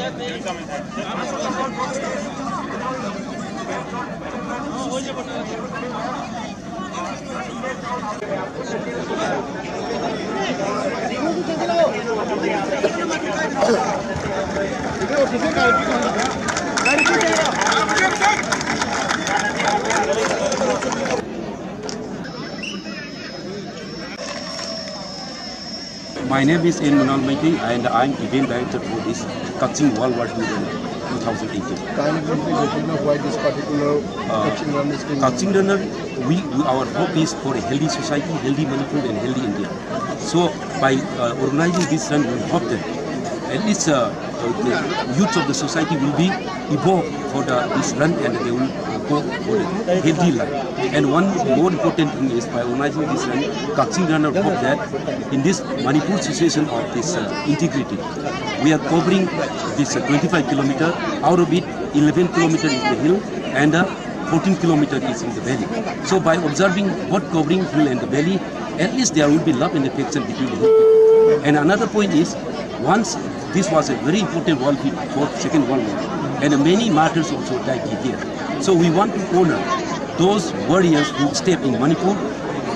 My name is N. Munalmaiti and I'm event director for this Kakching World War II 2018. Can you briefly let me know why this particular Kakching Run is being Kakching Runner, our hope is for a healthy society, healthy Manipur and healthy India. So by organizing this run, we hope that at least the youth of the society will be evolved for this run and they will go for a healthy life. And one more important thing is by organizing this run, Kakching Runner hope that in this Manipur situation of this integrity, we are covering this 25 kilometer, out of it 11 kilometer is the hill and 14 kilometer is in the valley. So by observing what covering hill and the valley, at least there will be love and affection between the people. And another point is, once this was a very important war for Second World War, and many martyrs also died here. So we want to honor those warriors who step in Manipur,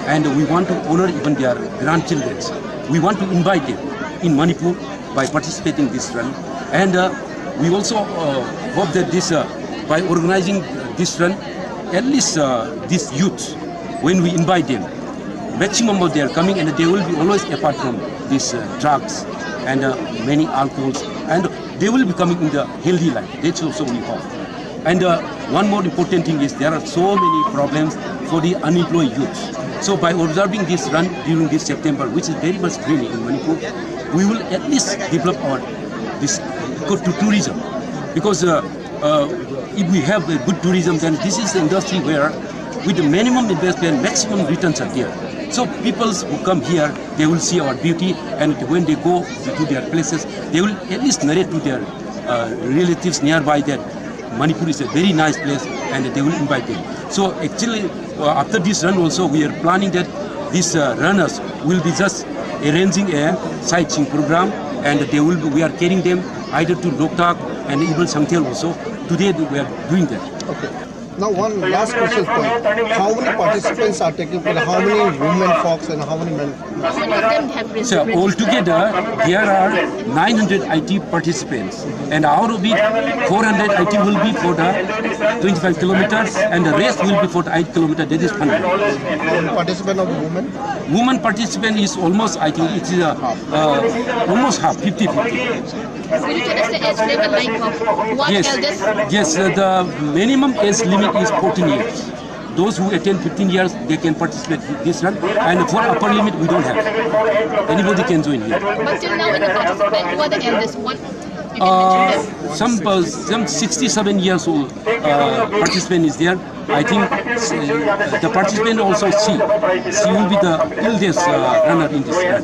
and we want to honor even their grandchildren. We want to invite them in Manipur by participating in this run. And we also hope that this, by organizing this run, at least these youths, when we invite them, maximum of they are coming and they will be always apart from these drugs and many alcohols, and they will be coming in the healthy life. That's also we hope. And one more important thing is there are so many problems for the unemployed youth. So by observing this run during this September, which is very much raining in Manipur, we will at least develop our this good to tourism. Because if we have a good tourism, then this is the industry where with the minimum investment, maximum returns are there. So people who come here, they will see our beauty, and when they go to their places, they will at least narrate to their relatives nearby that Manipur is a very nice place, and they will invite them. So actually, after this run also, we are planning that these runners will be just arranging a sightseeing program, and we are carrying them either to Loktak and even Sangtel also. Today we are doing that. Okay. Now one last question for you. How many participants are taking part? How many women folks and how many men? How many of them have been? So altogether there are 900 IT participants, and out of it 400 IT will be for the 25 kilometers and the rest will be for the 8 kilometers. That is 100. And participant of the women? Women participant is almost, I think it is almost half, 50-50. Will you tell us the age level like of what eldest? Yes, the minimum age limit is 14 years. Those who attain 15 years, they can participate in this run. And for upper limit, we don't have. Anybody can join here. But till now, in the participant, who are the eldest? What? You can mention them. Some 67 years old participant is there. I think the participant also she will be the eldest runner in this run.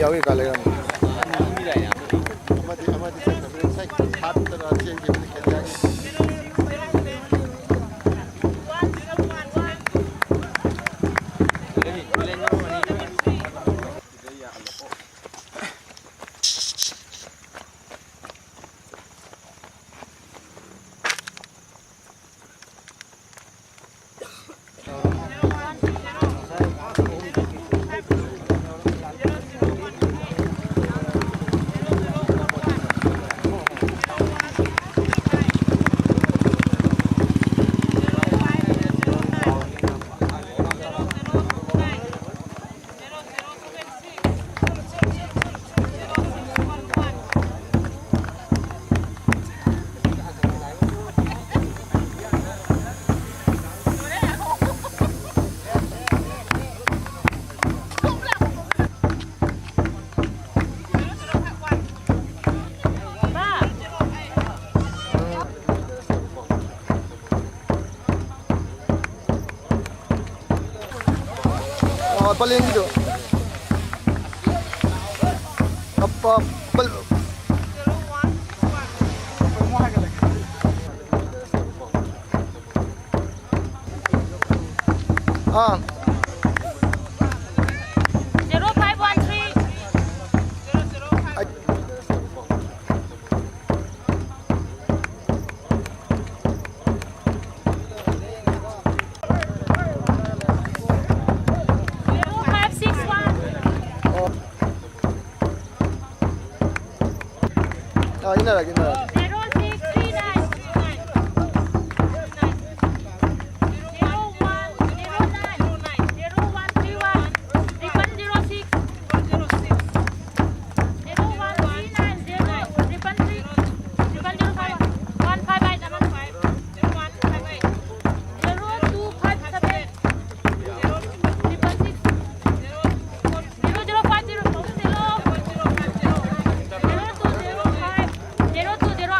여기 갈래요. Palinggi do. Apa pal Ah 0513 ini lagi. 0205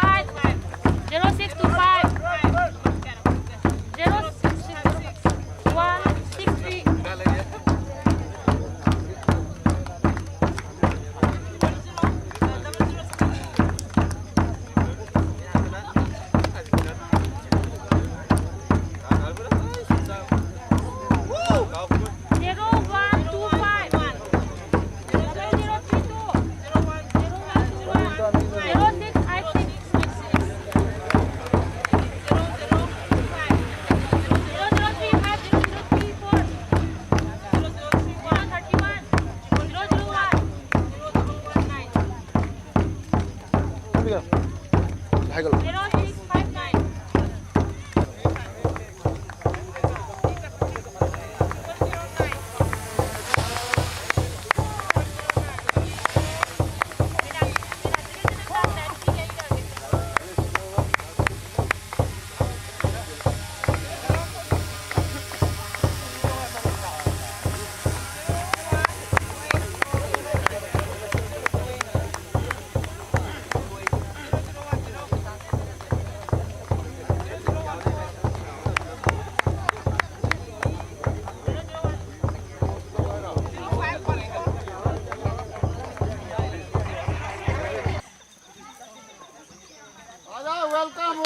welcome.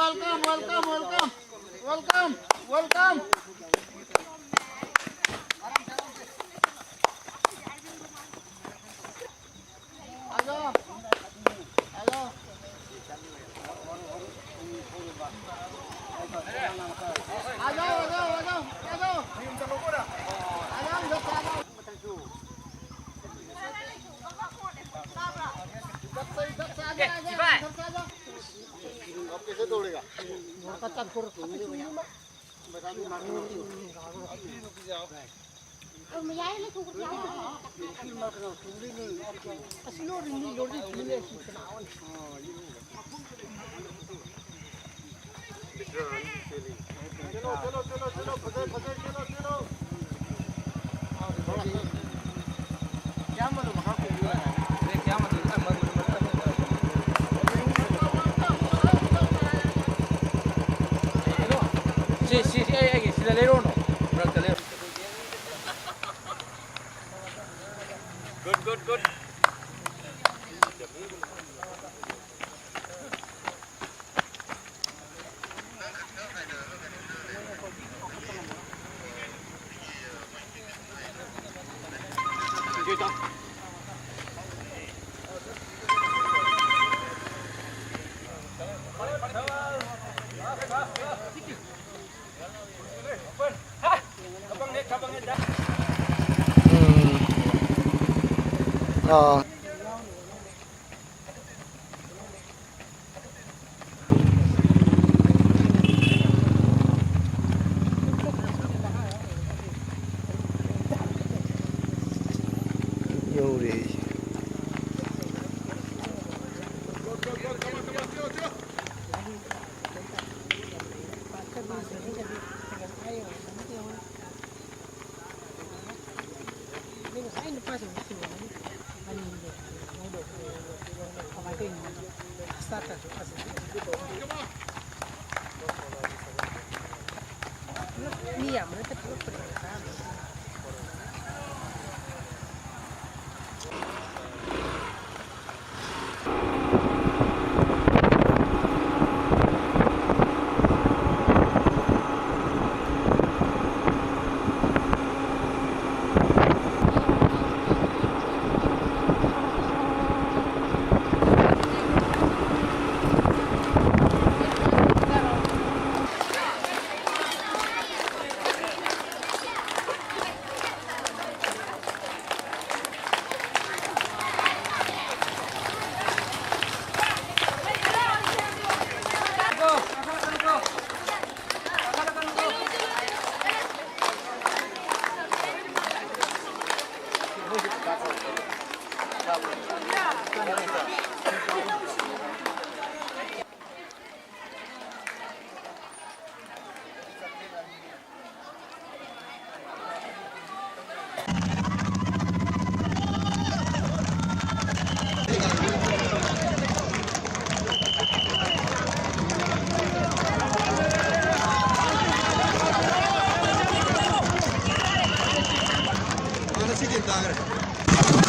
Good.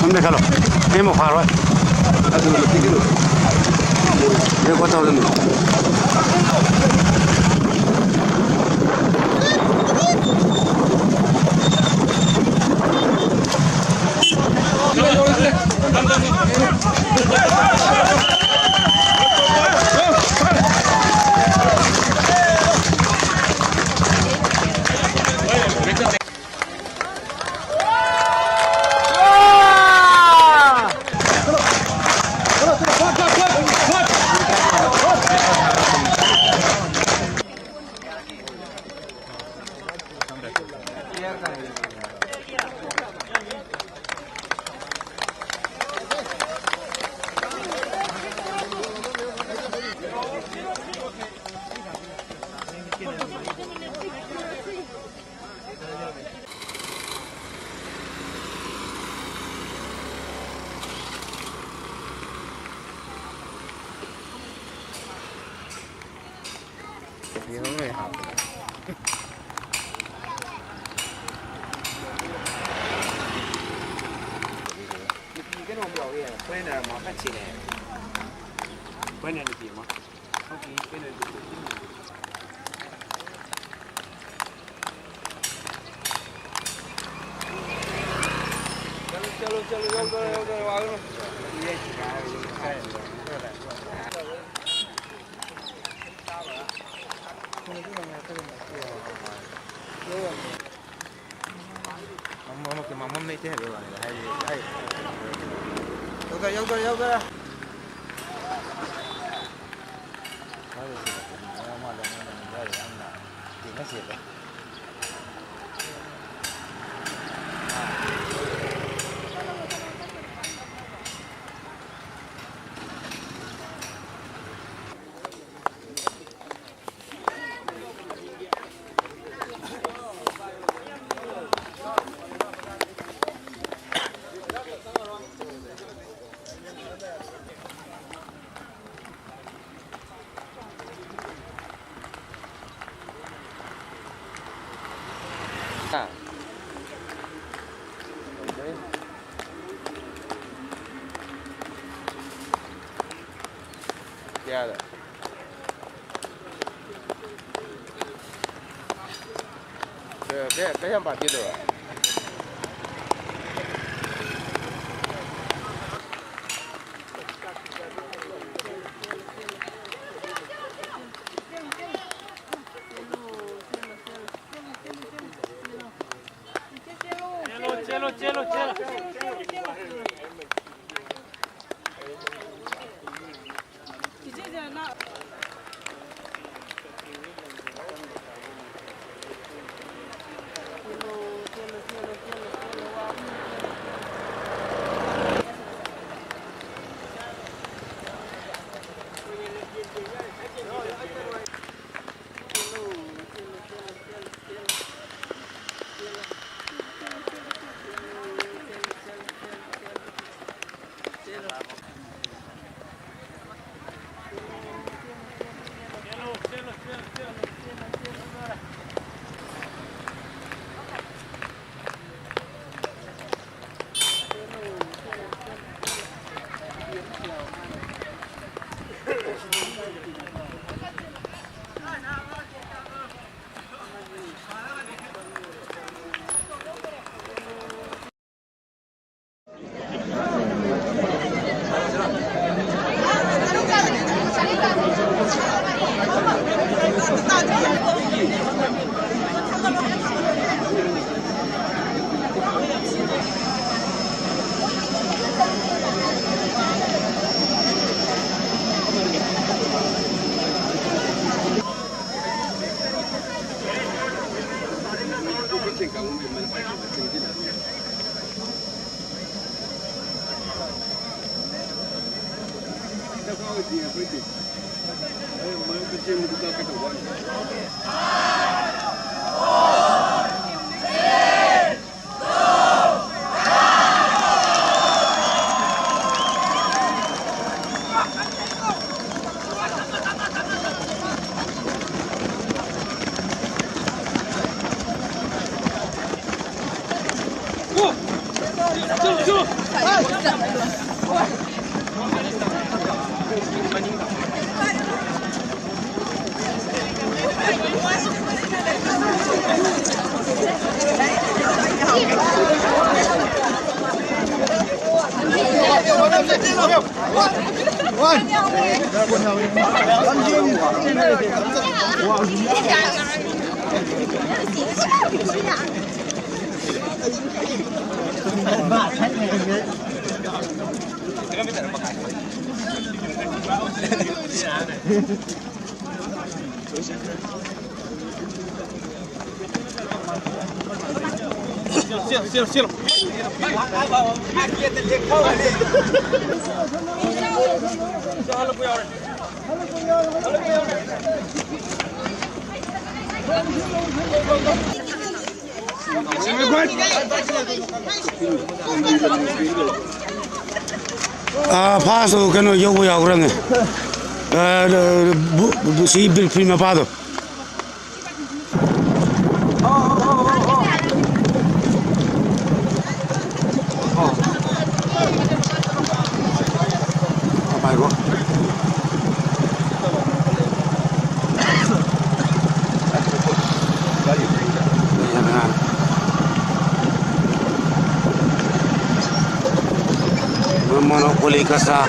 हमने खा लो ये मुखा रहा है ये कत हो cái nồi biểu hiện quên là món phát triển này quên là gì mà mắm này thế được hay hay vô cơ Yeah. Cái em bảo chưa được. Chelo. Siap. 파서 그는 요구야 그러네. 시빌 필마 봐도. 말고. boleh kasar.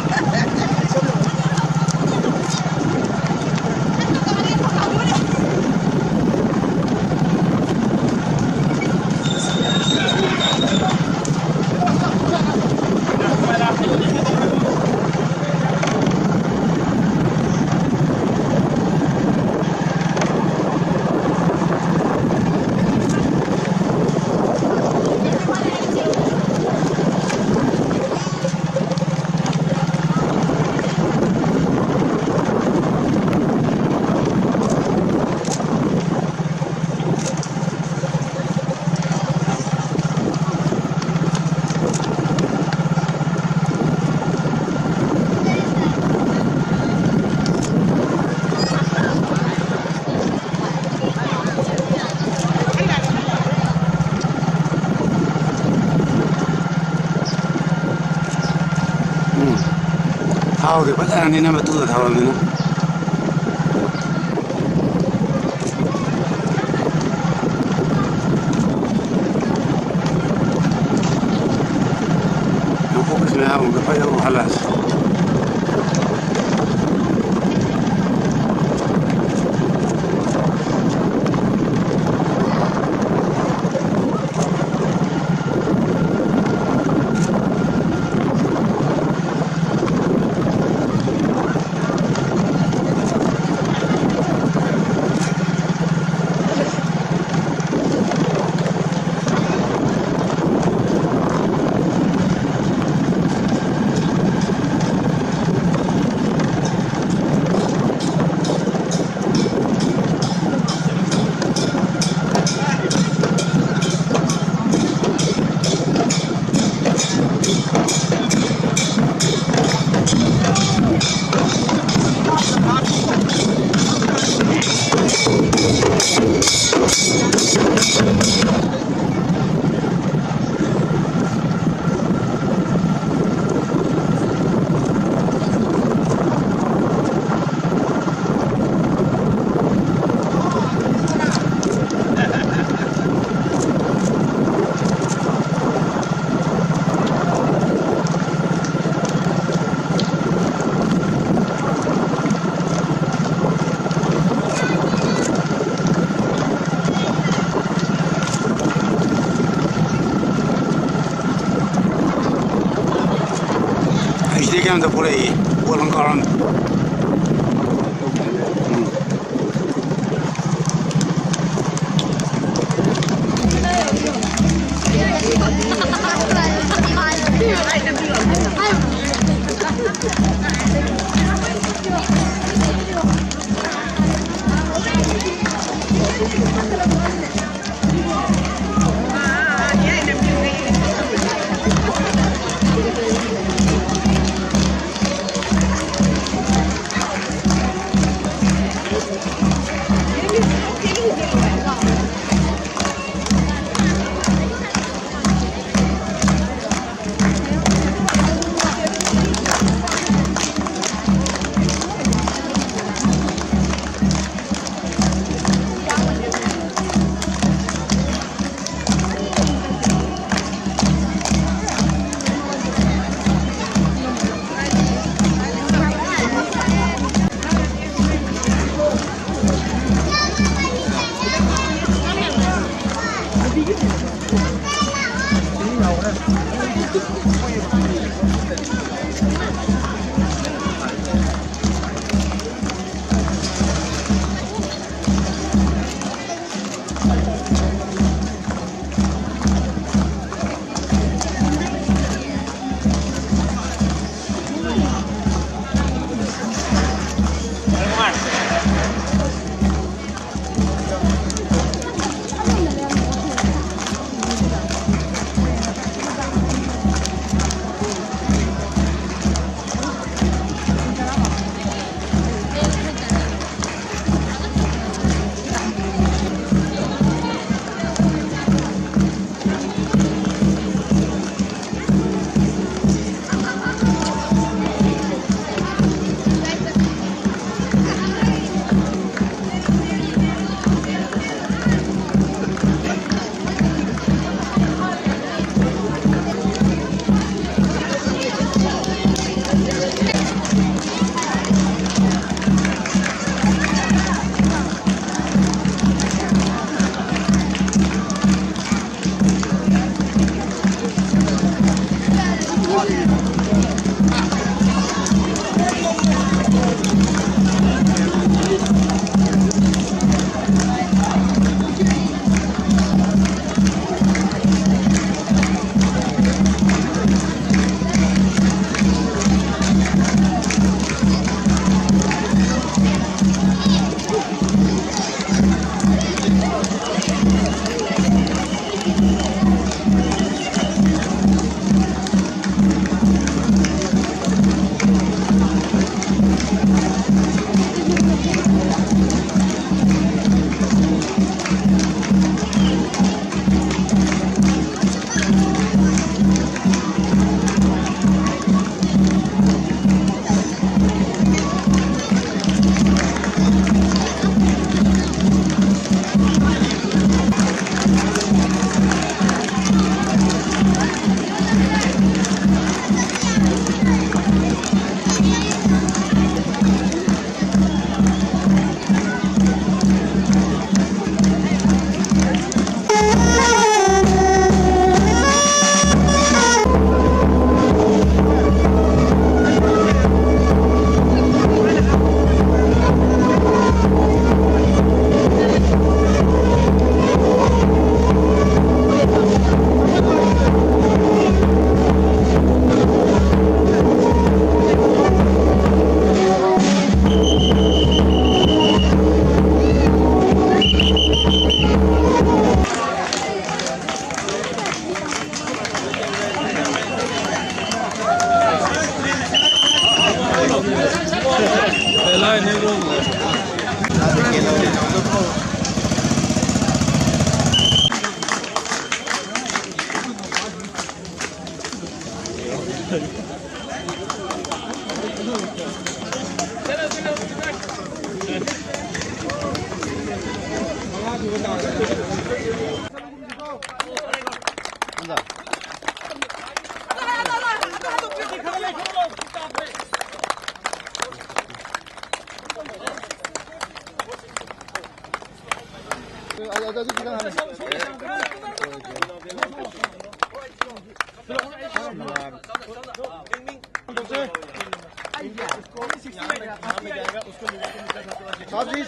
Thao thì bắt ăn nên mà tự thao rồi nó. Nó có cái nào cũng phải đâu halas. Ikan tu boleh pulang karan.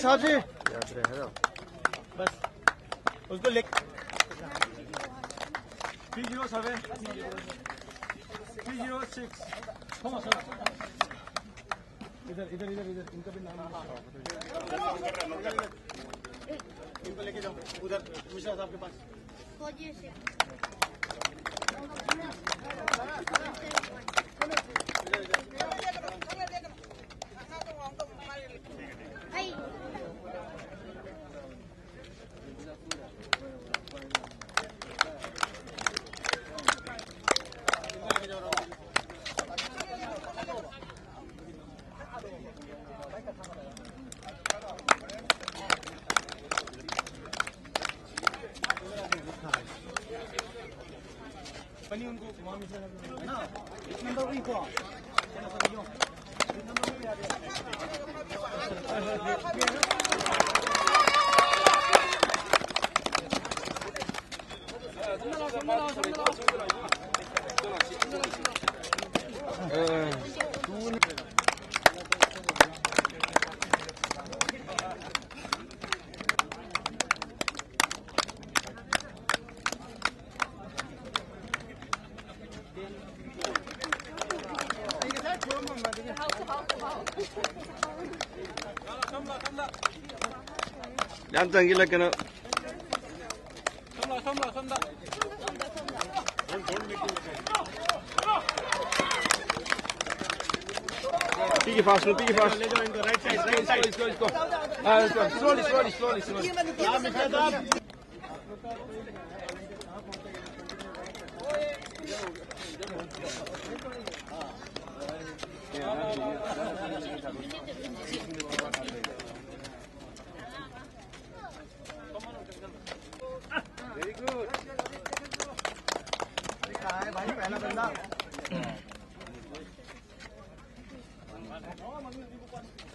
साहब जी बस उसको ले 307 306 इधर इधर इधर इधर इनका भी नाम इनको लेके जाओ उधर मिश्रा साहब के पास बनी उनको वहाँ मिश्रा साहब ना इस नंबर को इनको Yan tangila kena. समझा Pigi fast, no pigi fast. ले जाओ इनको राइट साइड इसको. Slowly. वेरी गुड कहाँ है भाई पहला बंदा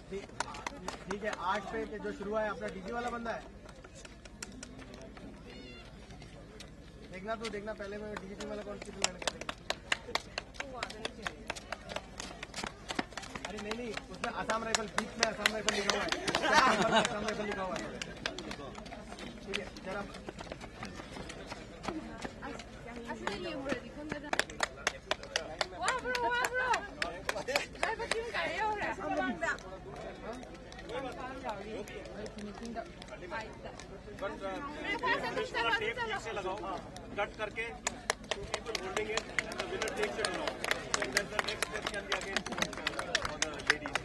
ठीक है 8 पे जो शुरू है अपना डीजी वाला बंदा है देखना पहले में डीजी वाला कौन सी मैंने करेंगे अरे नहीं उसमें असम राइफल बीच में असम राइफल लिखा हुआ है असम राइफल लिखा हुआ है ठीक है जरा से लगाओ कट करके two people holding it and the winner takes it along and then the next step can be again for the ladies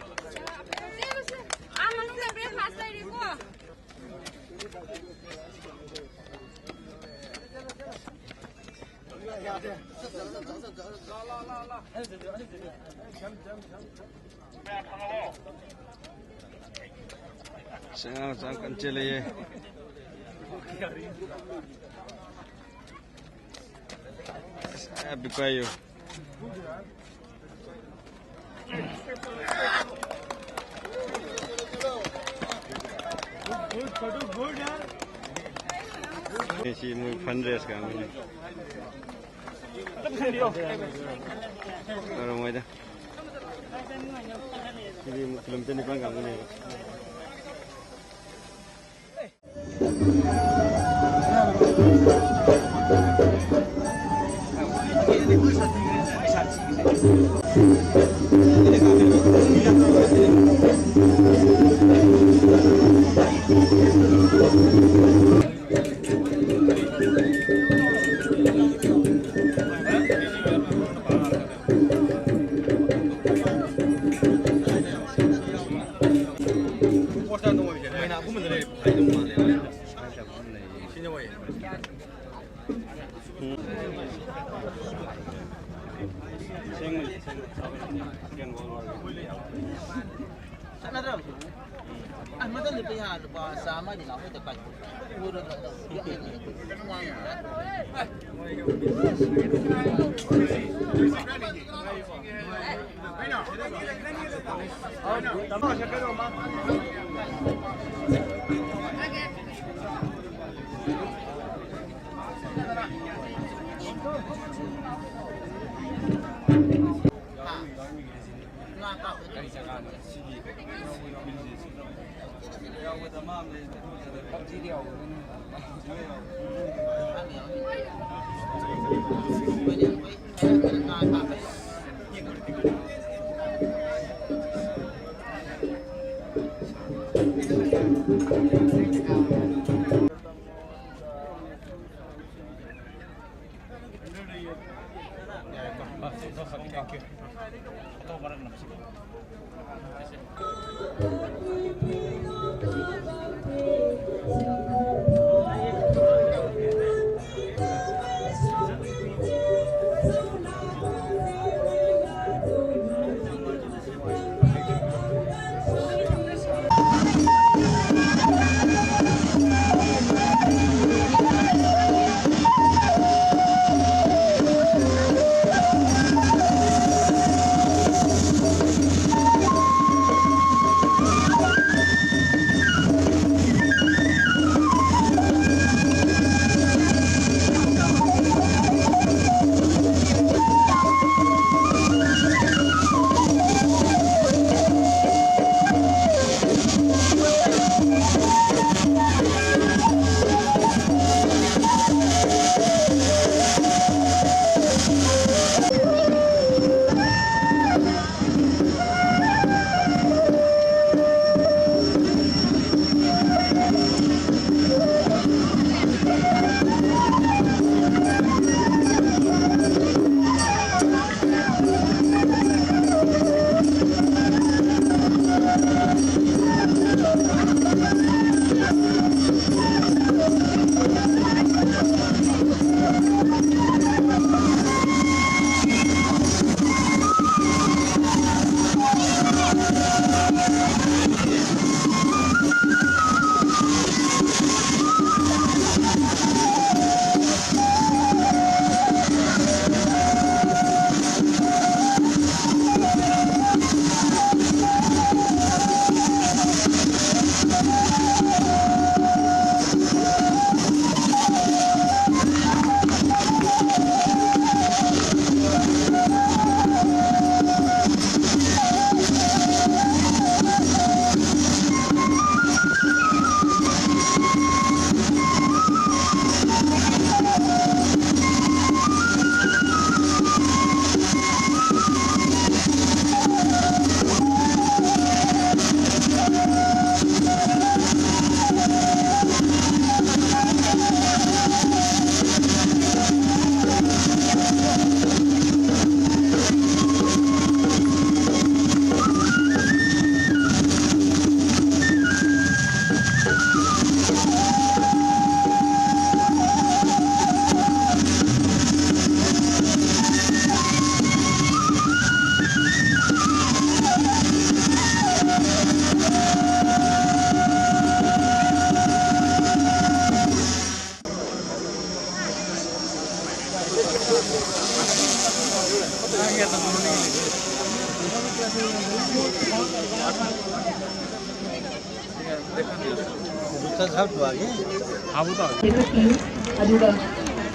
Sangat kencil ya. Happy payo. Good यार Ini sih mau fundraise kan ini. Orang mau dah. Ini film tu ni pun kamu ni.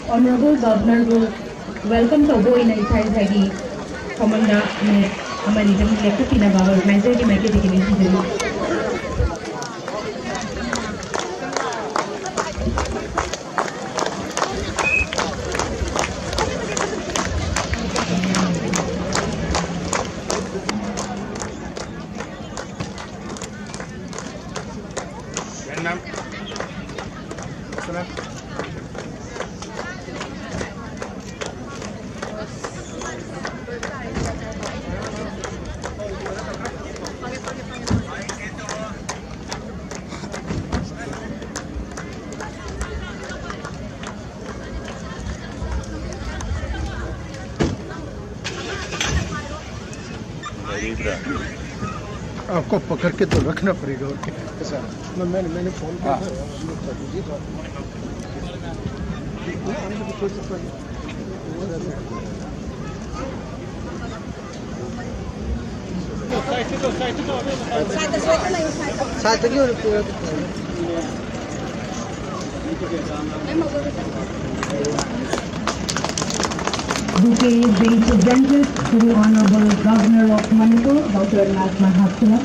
Honorable Governor will welcome to go in a Thai Commander Amani Lekapina Majority Market. आपको पकड़ के तो रखना पड़ेगा। Okay sir, मैंने phone किया था। Bouquet is being presented to the Honorable Governor of Manipur, Dr. Nazma Hapsula.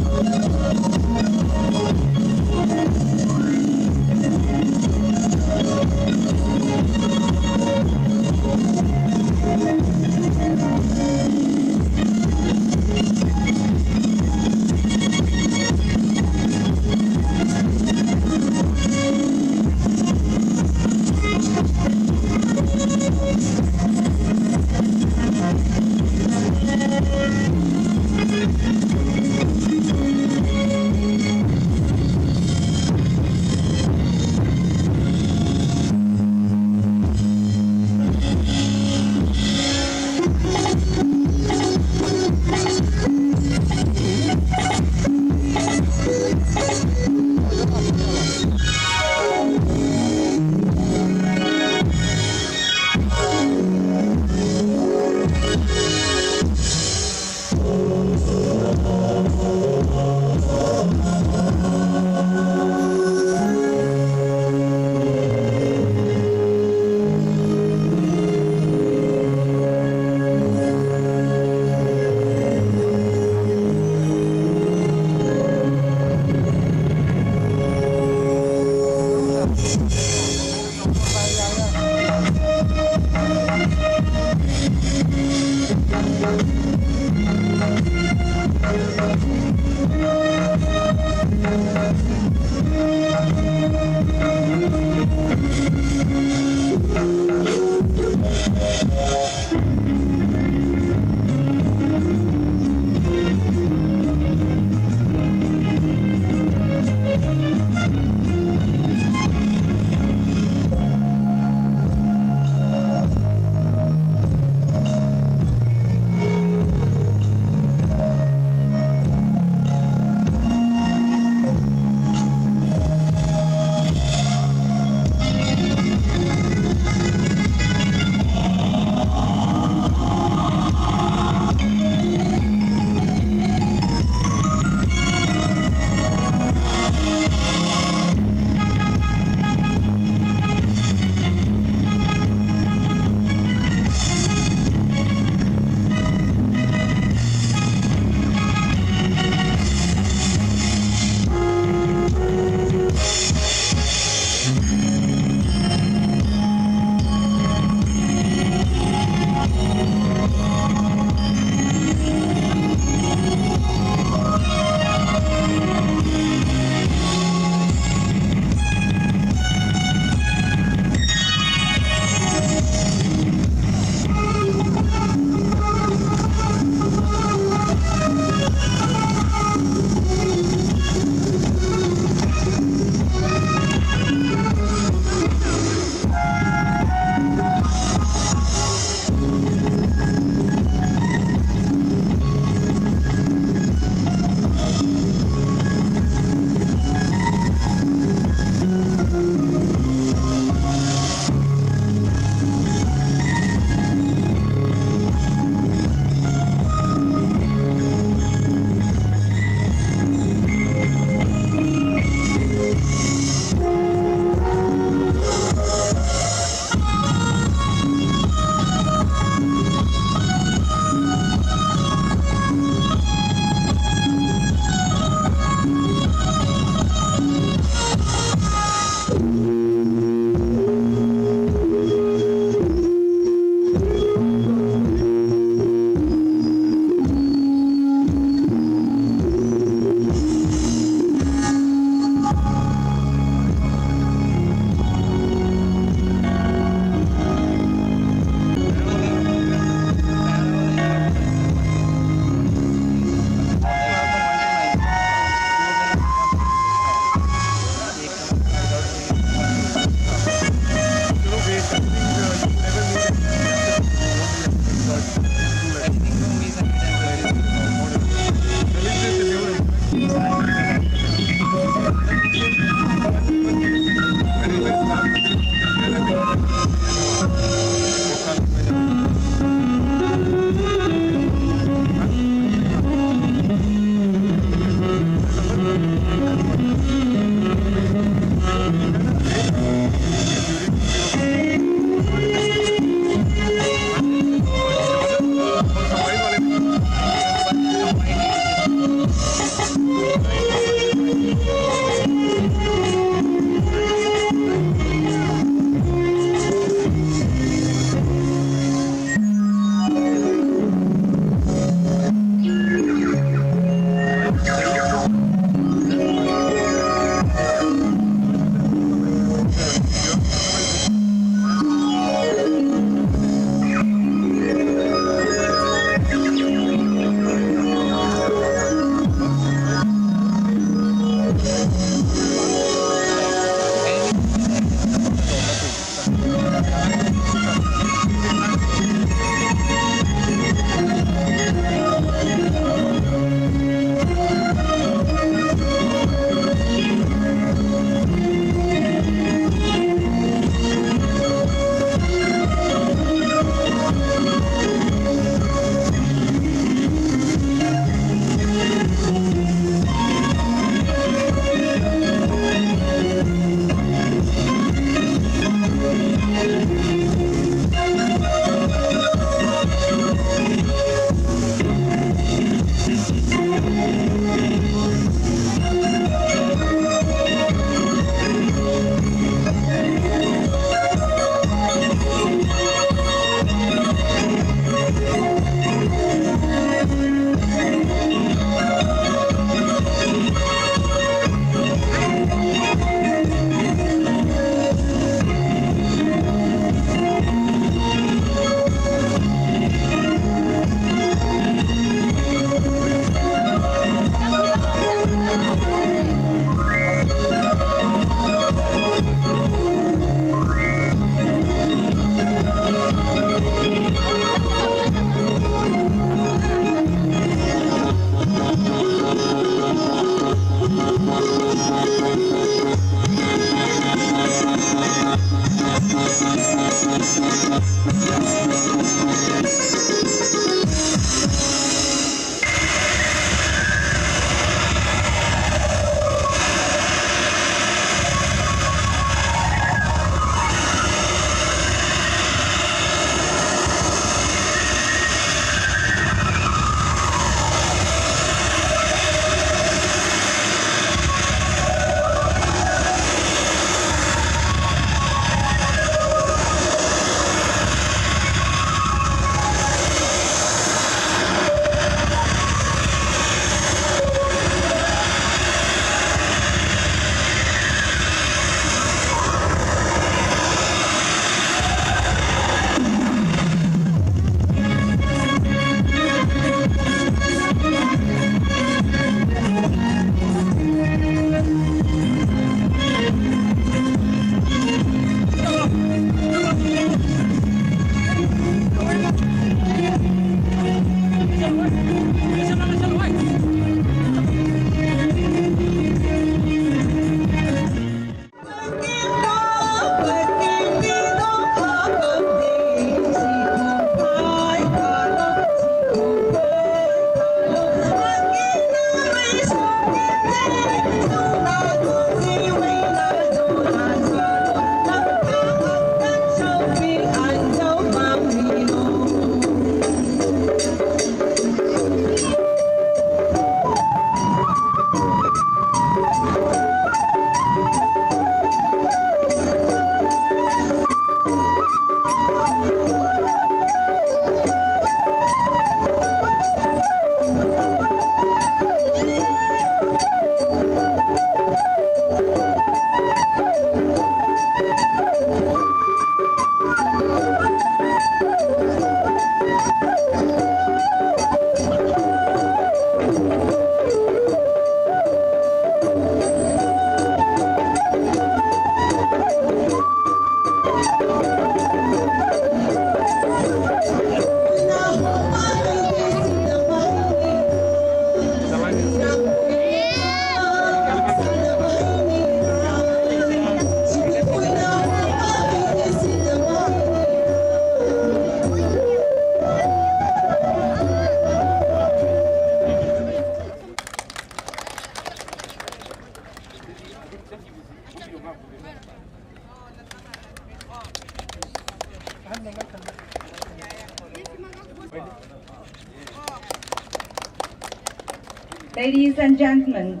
Ladies and gentlemen,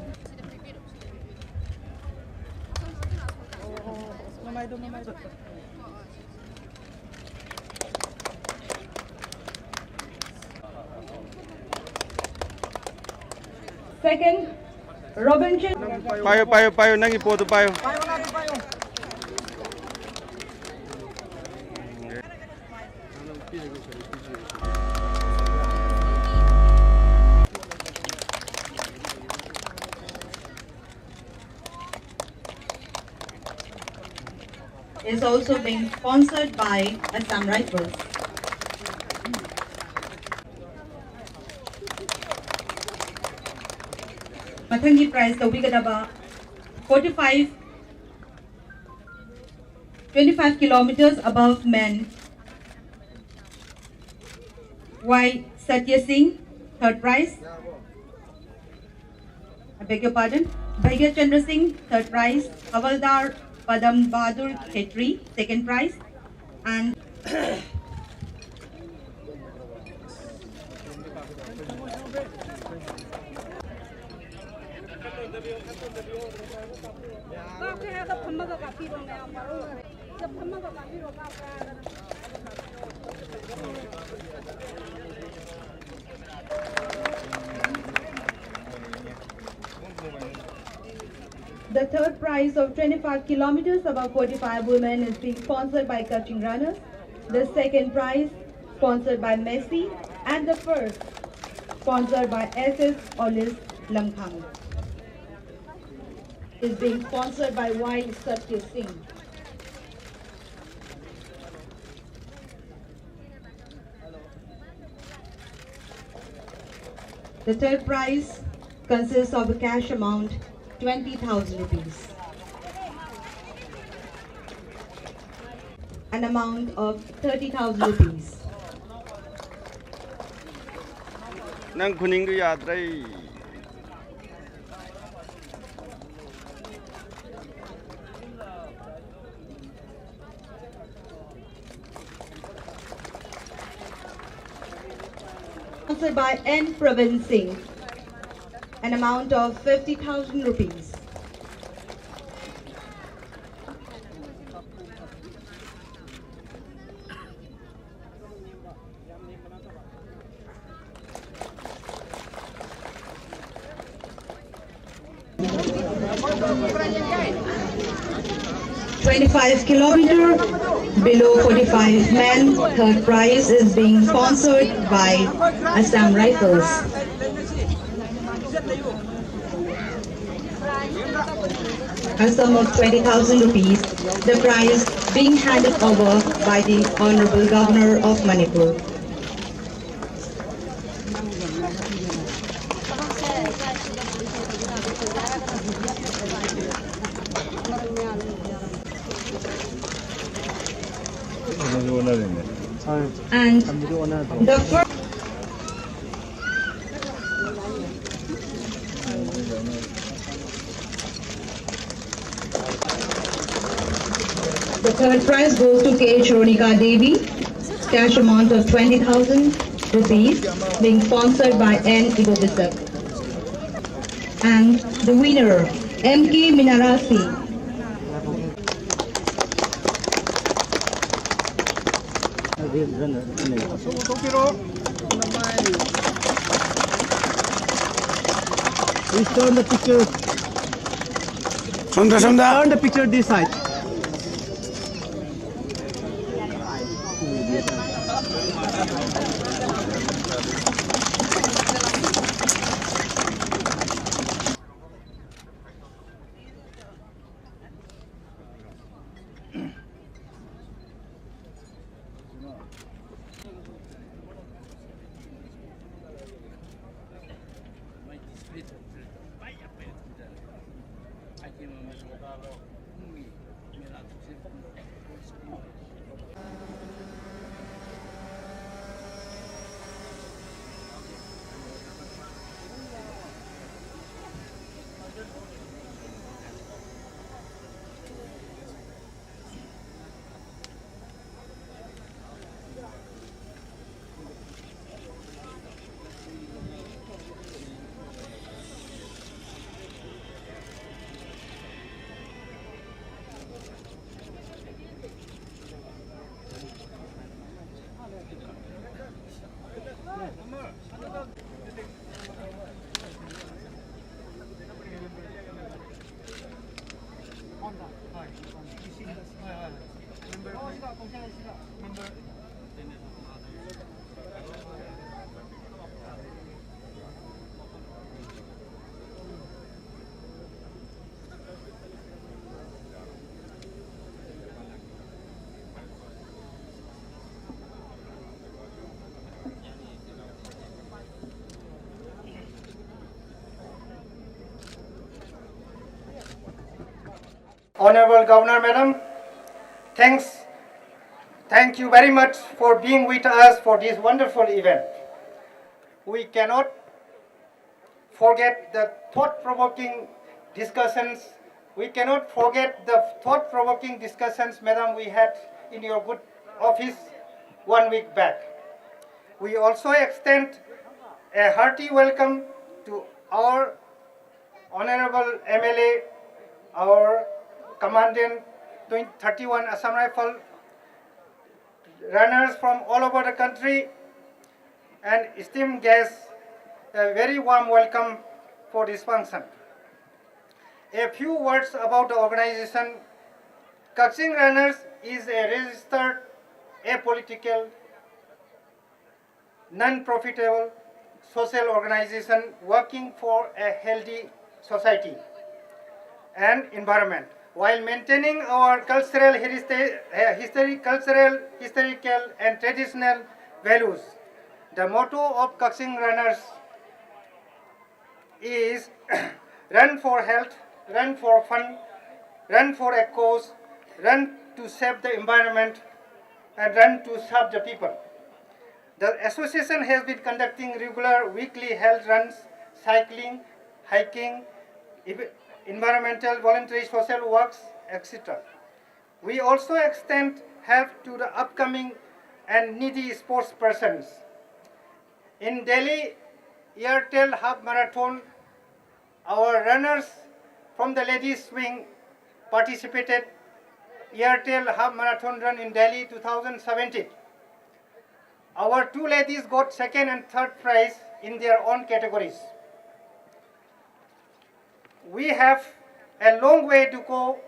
second, Robinson. Payo, nangi poto payo. Is also being sponsored by Assam Rifles. Mathangi prize the Wigadaba 25 kilometers above men. Y. Satya Singh, third prize. I beg your pardon. Bhaigya Chandra Singh, third prize. Havaldar Padam Bahadur Khetri, second prize. And the third prize of 25 kilometers above 45 women is being sponsored by Kakching Runners. The second prize sponsored by Messi, and the first sponsored by SS Olis Lamkhang is being sponsored by Y. Satya Singh. The third prize consists of a cash amount 20,000 rupees. And an amount of 30,000 rupees. Nang kuning du yadrai. Sponsored by N. Pravin Singh, an amount of 50,000 rupees. "25 kilometer below 45 men, third prize is being sponsored by Assam Rifles. A sum of 20,000 rupees, the prize being handed over by the Honorable Governor of Manipur. And the first the third prize goes to K. Chronika Devi, cash amount of 20,000 rupees, being sponsored by N. Ibobisak. And the winner, M.K. Minarasi. Please turn the picture. Sunda Turn the picture this side. Honorable Governor Madam, thank you very much for being with us for this wonderful event. We cannot forget the thought-provoking discussions. We cannot forget the thought-provoking discussions, Madam, we had in your good office 1 week back. We also extend a hearty welcome to our Honorable MLA, our Commandant 31 Assam Rifle runners from all over the country, and esteemed guests, a very warm welcome for this function. A few words about the organization. Kakching Runners is a registered, apolitical, non-profitable social organization working for a healthy society and environment, while maintaining our cultural historical and traditional values. The motto of Kakching Runners is run for health, run for fun, run for a cause, run to save the environment, and run to serve the people. The association has been conducting regular weekly health runs, cycling, hiking, environmental, voluntary social works, etc. We also extend help to the upcoming and needy sports persons. In Delhi Airtel Half Marathon, our runners from the ladies wing participated Airtel Half Marathon Run in Delhi 2017. Our two ladies got second and third prize in their own categories. We have a long way to go.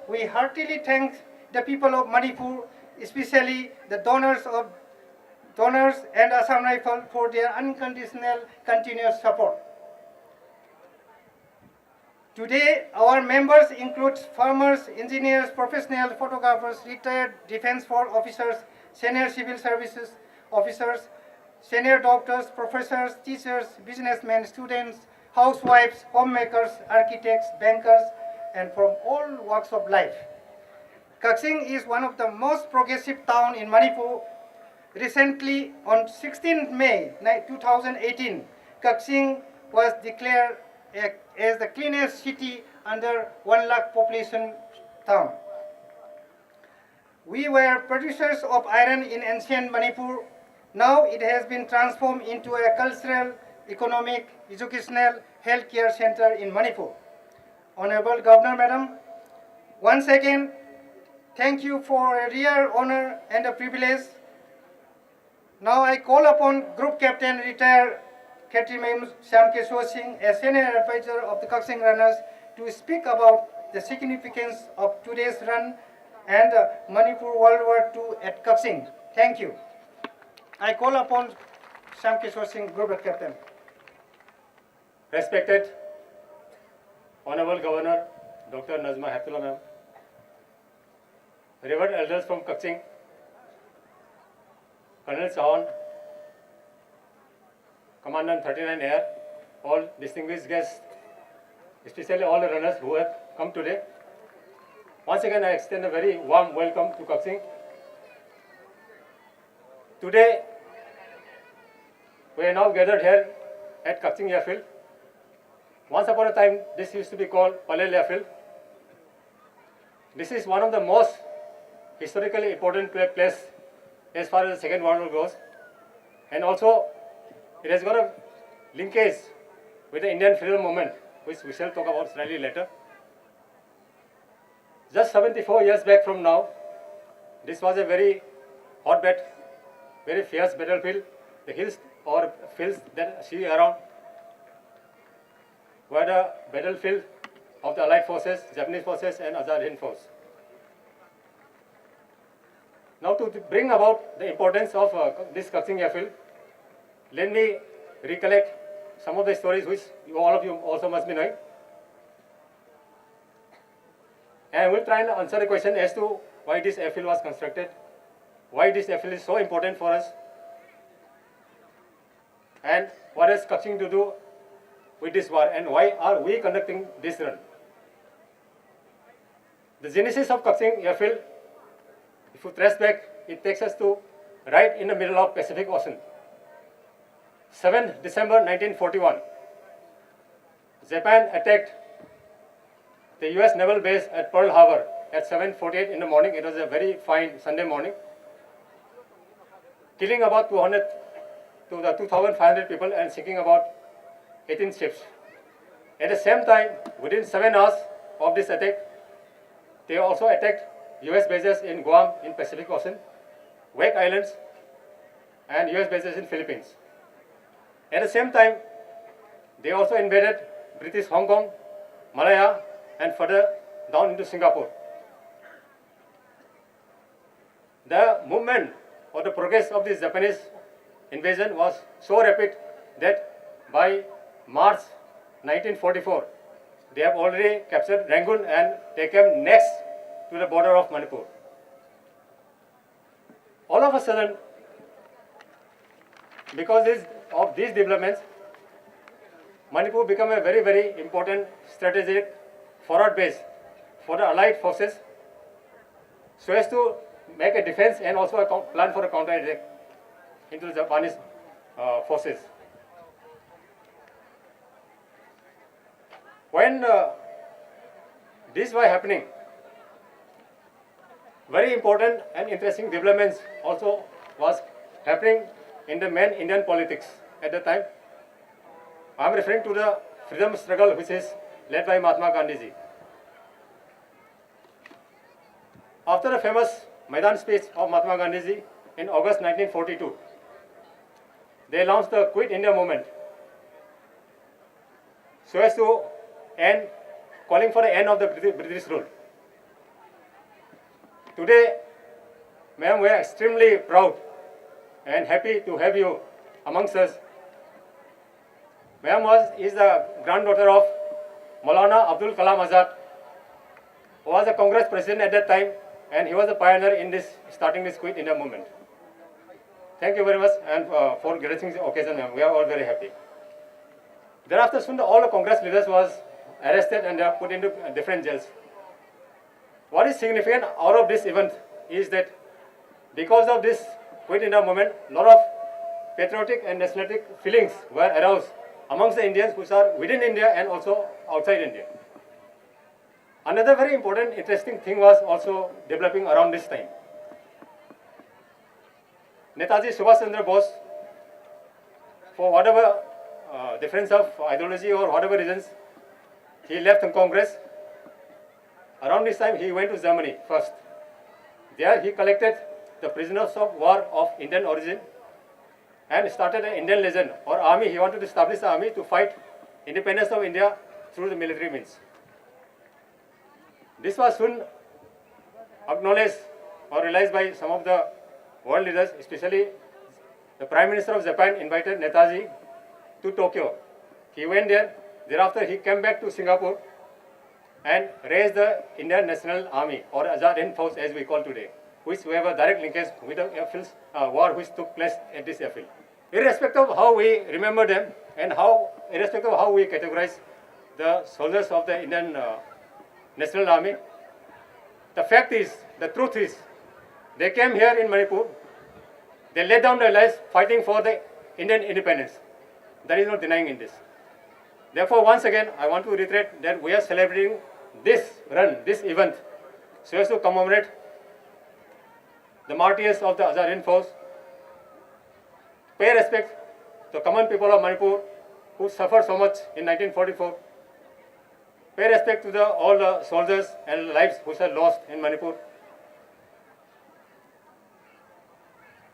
We heartily thank the people of Manipur, especially the donors and Assam Rifle for their unconditional continuous support. Today, our members include farmers, engineers, professionals, photographers, retired Defence Force officers, senior civil services officers, senior doctors, professors, teachers, businessmen, students, housewives, homemakers, architects, bankers, and from all walks of life. Kakching is one of the most progressive towns in Manipur. Recently, on 16th May 2018, Kakching was declared as the cleanest city under 1 lakh population town. We were producers of iron in ancient Manipur. Now it has been transformed into a cultural, economic, educational, healthcare center in Manipur. Honorable Governor Madam, once again, thank you for a rare honor and a privilege. Now I call upon Group Captain retired Khetri Shyam Keshwar Singh, a senior advisor of the Kakching Runners, to speak about the significance of today's run and Manipur World War II at Kakching. Thank you. I call upon Shyam Keshwar Singh, Group Captain. Respected Honorable Governor Dr. Nazma Heptullah Ma'am, revered elders from Kakching, Colonel Sawan, Commandant 39 Air, all distinguished guests, especially all the runners who have come today. Once again, I extend a very warm welcome to Kakching. Today, we are now gathered here at Kakching Airfield. Once upon a time, this used to be called Palel Airfield. This is one of the most historically important place as far as the Second World War goes. And also, it has got a linkage with the Indian freedom movement, which we shall talk about slightly later. Just 74 years back from now, this was a very hotbed, very fierce battlefield. The hills or fields that see around were the battlefield of the Allied forces, Japanese forces and Azad Hind force. Now to bring about the importance of this Kakching Airfield, let me recollect some of the stories which all of you also must be knowing. And we'll try and answer the question as to why this airfield was constructed, why this airfield is so important for us, and what has Kakching to do with this war, and why are we conducting this run. The genesis of Kakching Airfield, if you trace back, it takes us to right in the middle of Pacific Ocean. 7th December 1941, Japan attacked the US naval base at Pearl Harbor at 7:48 in the morning. It was a very fine Sunday morning, killing about 200 to the 2,500 people and sinking about 18 ships. At the same time, within 7 hours of this attack, they also attacked US bases in Guam in Pacific Ocean, Wake Islands, and US bases in Philippines. At the same time, they also invaded British Hong Kong, Malaya, and further down into Singapore. The movement or the progress of this Japanese invasion was so rapid that by March 1944, they have already captured Rangoon and they came next to the border of Manipur. All of a sudden, because of these developments, Manipur became a very, very important strategic forward base for the Allied forces. so as to make a defense and also a plan for a counter-attack into the Japanese forces. When this was happening, very important and interesting developments also was happening in the main Indian politics at the time. I am referring to the freedom struggle which is led by Mahatma Gandhi ji. After the famous Maidan speech of Mahatma Gandhi ji in August 1942, they launched the Quit India movement so as to end, calling for the end of the British rule. Today, ma'am, we are extremely proud and happy to have you amongst us. Ma'am is the granddaughter of Maulana Abdul Kalam Azad, who was the Congress president at that time, and he was a pioneer in this starting this Quit India movement. Thank you very much and for gracing the occasion, ma'am. We are all very happy. Thereafter, soon all the Congress leaders was arrested and they are put into different jails. What is significant out of this event is that because of this Quit India movement, a lot of patriotic and nationalistic feelings were aroused amongst the Indians who are within India and also outside India. Another very important, interesting thing was also developing around this time. Netaji Subhash Chandra Bose, for whatever difference of ideology or whatever reasons, he left the Congress. Around this time, he went to Germany first. There, he collected the prisoners of war of Indian origin and started an Indian Legion or army. He wanted to establish an army to fight independence of India through the military means. This was soon acknowledged or realized by some of the world leaders, especially the Prime Minister of Japan invited Netaji to Tokyo. He went there. Thereafter, he came back to Singapore and raised the Indian National Army or Azad Hind Force as we call today, which we have a direct linkage with the airfields war which took place at this airfield. Irrespective of how we remember them and irrespective of how we categorize the soldiers of the Indian National Army, the fact is, the truth is, they came here in Manipur, they laid down their lives fighting for the Indian independence. There is no denying in this. Therefore, once again, I want to reiterate that we are celebrating this run, this event, so as to commemorate the martyrs of the Azad Hind Force, pay respect to common people of Manipur who suffered so much in 1944, pay respect to all the soldiers and lives which are lost in Manipur.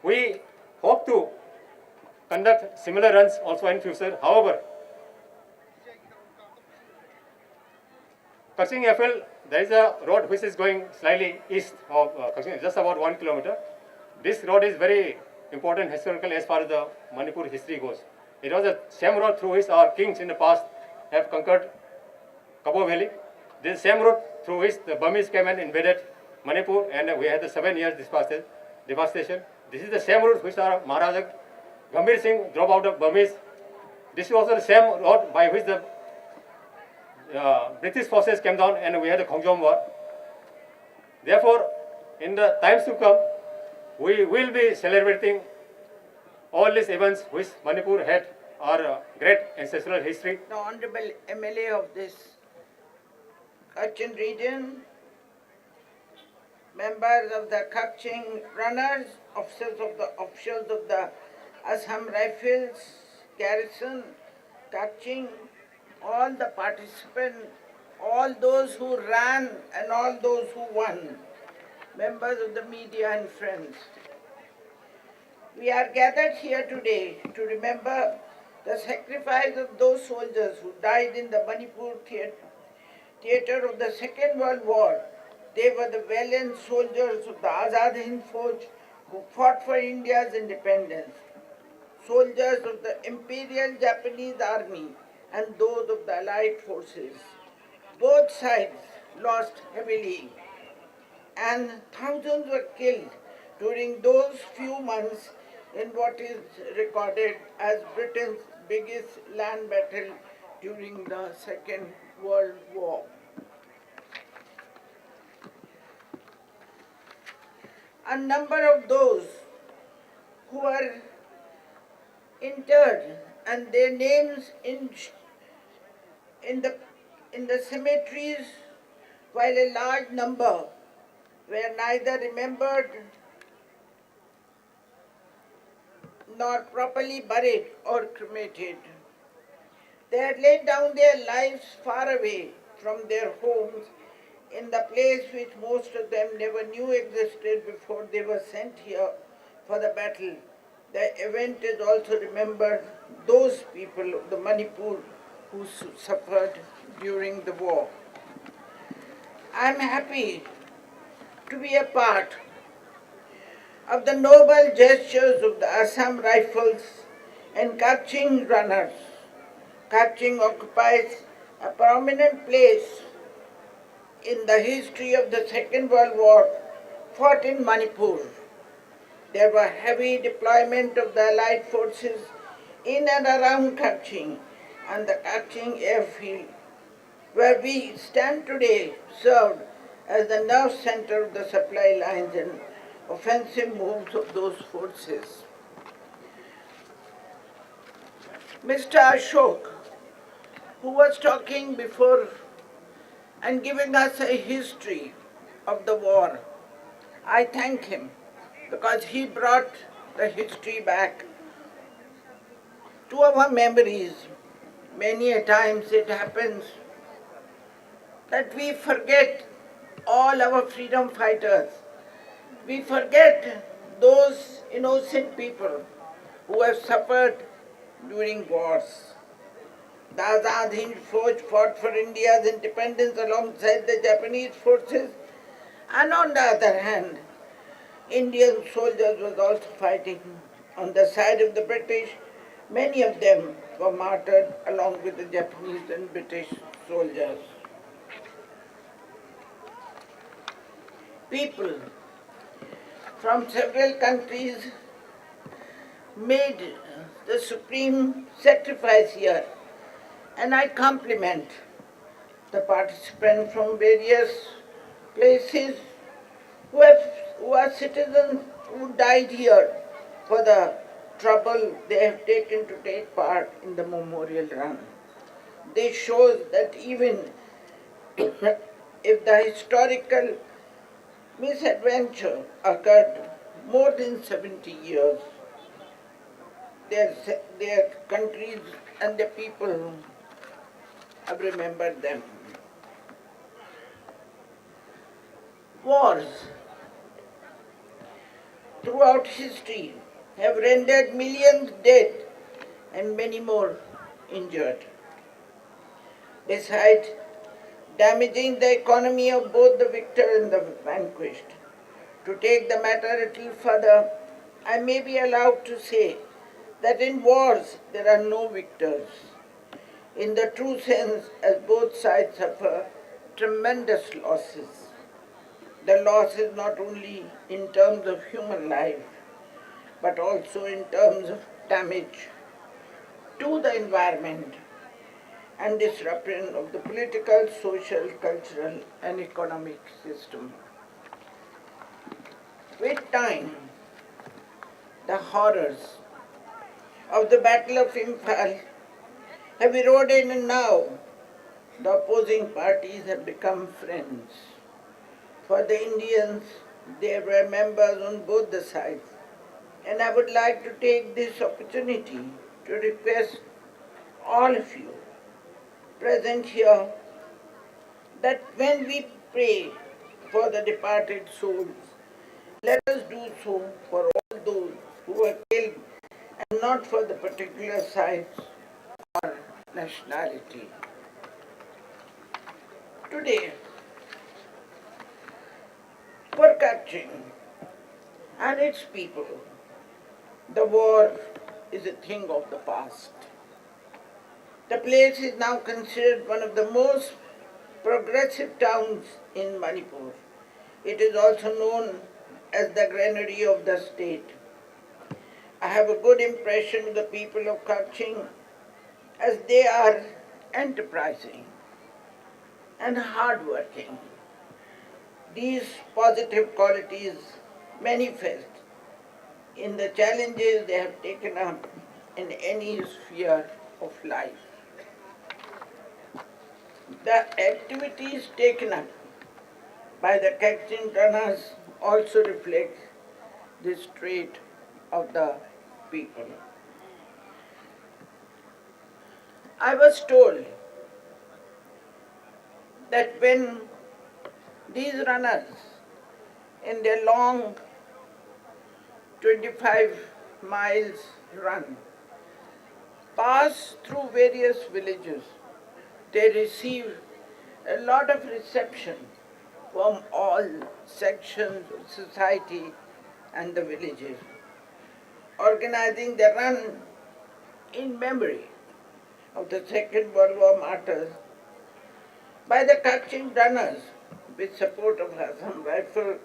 We hope to conduct similar runs also in future. However, Kakching Airfield, there is a road which is going slightly east of Kakching, just about 1 kilometer. This road is very important historical as far as the Manipur history goes. It was the same road through which our kings in the past have conquered Kabo Valley. This same road through which the Burmese came and invaded Manipur, and we had the 7 years devastation. This is the same route which our Maharaja Gambhir Singh drove out of Burmese. This is also the same road by which the British forces came down and we had the Khongjom War. Therefore, in the times to come, we will be celebrating all these events which Manipur had our great ancestral history. The Honorable MLA of this Kakching region, members of the Kakching Runners, officers of the Assam Rifles, Garrison, Kakching, all the participants, all those who ran and all those who won, members of the media and friends. We are gathered here today to remember the sacrifice of those soldiers who died in the Manipur theatre of the Second World War. They were the valiant soldiers of the Azad Hind Force who fought for India's independence, soldiers of the Imperial Japanese Army and those of the Allied forces. Both sides lost heavily and thousands were killed during those few months in what is recorded as Britain's biggest land battle during the Second World War. a number of those who are interred and their names in the cemeteries, while a large number were neither remembered nor properly buried or cremated. They had laid down their lives far away from their homes in the place which most of them never knew existed before they were sent here for the battle. The event is also remembered those people of the Manipur who suffered during the war. I am happy to be a part of the noble gestures of the Assam Rifles and Kakching Runners. Kakching occupies a prominent place in the history of the Second World War fought in Manipur. There were heavy deployment of the Allied forces in and around Kakching, and the Kakching airfield, where we stand today, served as the nerve center of the supply lines and offensive moves of those forces. Mr. Ashok, who was talking before and giving us a history of the war, I thank him because he brought the history back to our memories. Many a times it happens that we forget all our freedom fighters. We forget those innocent people who have suffered during wars. The Azad Hind Fauj fought for India's independence alongside the Japanese forces, and on the other hand, Indian soldiers were also fighting on the side of the British. Many of them were martyred along with the Japanese and British soldiers. People from several countries made the supreme sacrifice here, and I compliment the participants from various places who are citizens who died here for the trouble they have taken to take part in the memorial run. This shows that even if the historical misadventure occurred more than 70 years, their countries and their people have remembered them. Wars throughout history have rendered millions dead and many more injured. Besides damaging the economy of both the victor and the vanquished. To take the matter a little further, I may be allowed to say that in wars there are no victors, in the true sense, as both sides suffer tremendous losses. The loss is not only in terms of human life, but also in terms of damage to the environment and disruption of the political, social, cultural, and economic system. With time, the horrors of the Battle of Imphal have eroded, and now the opposing parties have become friends. For the Indians, there were members on both the sides, and I would like to take this opportunity to request all of you present here that when we pray for the departed souls, let us do so for all those who were killed and not for the particular sides or nationality. Today, for Kakching and its people, the war is a thing of the past. The place is now considered one of the most progressive towns in Manipur. It is also known as the granary of the state. I have a good impression of the people of Kakching as they are enterprising and hardworking. These positive qualities manifest in the challenges they have taken up in any sphere of life. The activities taken up by the Kakching Runners also reflect this trait of the people. I was told that when these runners in their long 25 miles run pass through various villages, they receive a lot of reception from all sections of society and the villages, organizing the run in memory of the Second World War martyrs by the Kakching Runners with support of Assam Rifle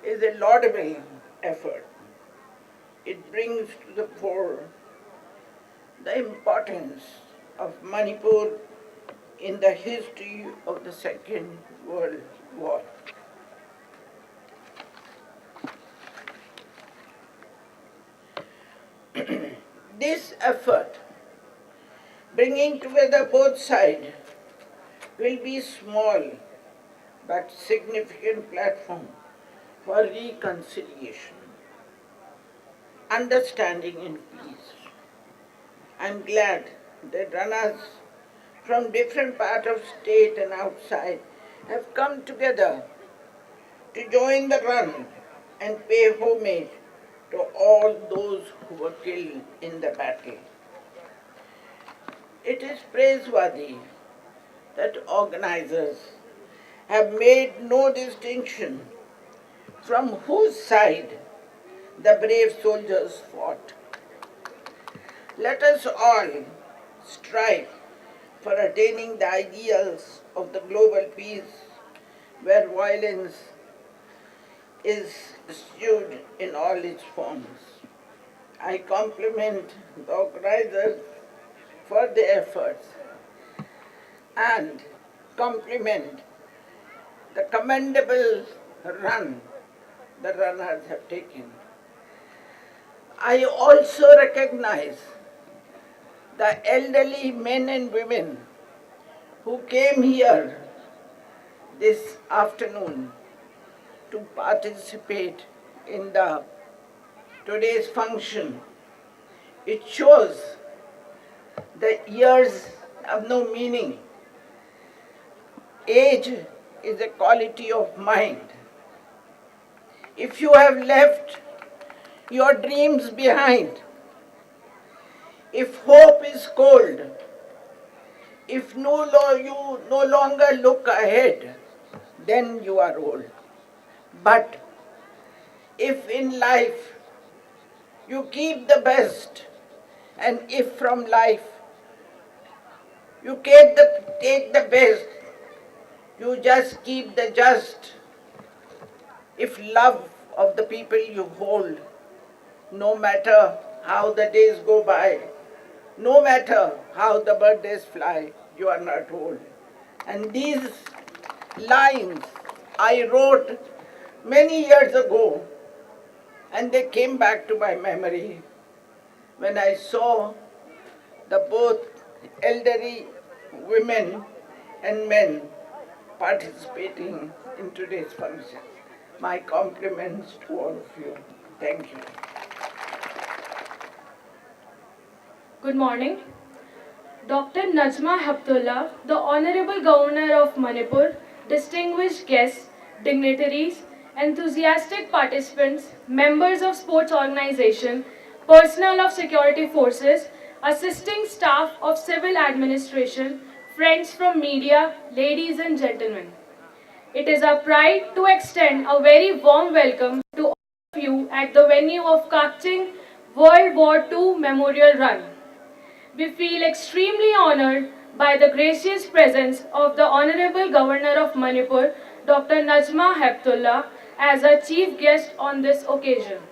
is a laudable effort. It brings to the fore the importance of Manipur in the history of the Second World War. This effort, bringing together both sides, will be small but significant platform for reconciliation, understanding and peace. I am glad that runners from different parts of state and outside have come together to join the run and pay homage to all those who were killed in the battle. It is praiseworthy that organizers have made no distinction from whose side the brave soldiers fought. Let us all strive for attaining the ideals of the global peace where violence is eschewed in all its forms. I compliment the organizers for their efforts and compliment the commendable run the runners have taken. I also recognize the elderly men and women who came here this afternoon to participate in today's function. It shows that years have no meaning. Age is a quality of mind. If you have left your dreams behind, if hope is cold, if you no longer look ahead, then you are old. But if in life you keep the best, and if from life you take the best, you just keep the just. If love of the people you hold, no matter how the days go by, no matter how the birthdays fly, you are not old. And these lines I wrote many years ago, and they came back to my memory when I saw the both elderly women and men participating in today's function. My compliments to all of you. Thank you. Good morning. Dr. Najma Heptullah, the Honorable Governor of Manipur, distinguished guests, dignitaries, enthusiastic participants, members of sports organization, personnel of security forces, assisting staff of civil administration, friends from media, ladies and gentlemen. It is our pride to extend a very warm welcome to all of you at the venue of Kakching World War II Memorial Run. We feel extremely honored by the gracious presence of the Honorable Governor of Manipur, Dr. Najma Heptullah, as our chief guest on this occasion.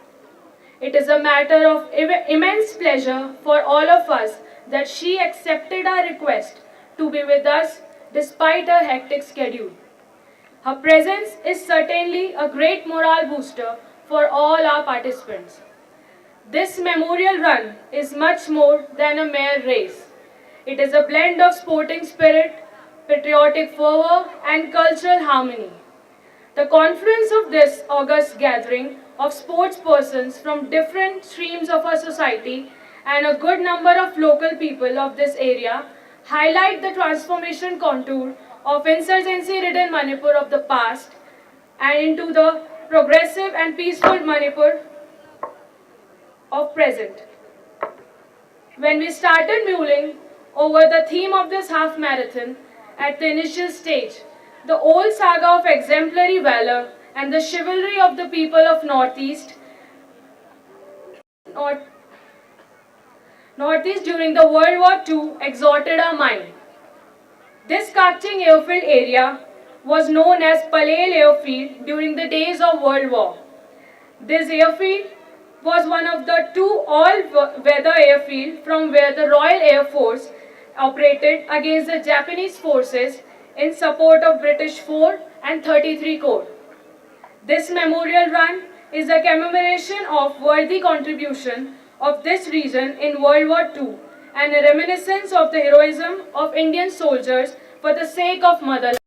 It is a matter of immense pleasure for all of us that she accepted our request to be with us despite her hectic schedule. Her presence is certainly a great morale booster for all our participants. This memorial run is much more than a mere race. It is a blend of sporting spirit, patriotic fervor, and cultural harmony. The confluence of this august gathering of sports persons from different streams of our society and a good number of local people of this area highlight the transformation contour of insurgency-ridden Manipur of the past and into the progressive and peaceful Manipur of present. When we started mulling over the theme of this half marathon at the initial stage, the old saga of exemplary valor and the chivalry of the people of Northeast during the World War II exalted our mind. This Kakching airfield area was known as Palel Airfield during the days of World War. This airfield was one of the two all-weather airfields from where the Royal Air Force operated against the Japanese forces in support of British 4 and 33 Corps. This memorial run is a commemoration of worthy contribution of this region in World War II and a reminiscence of the heroism of Indian soldiers for the sake of motherland.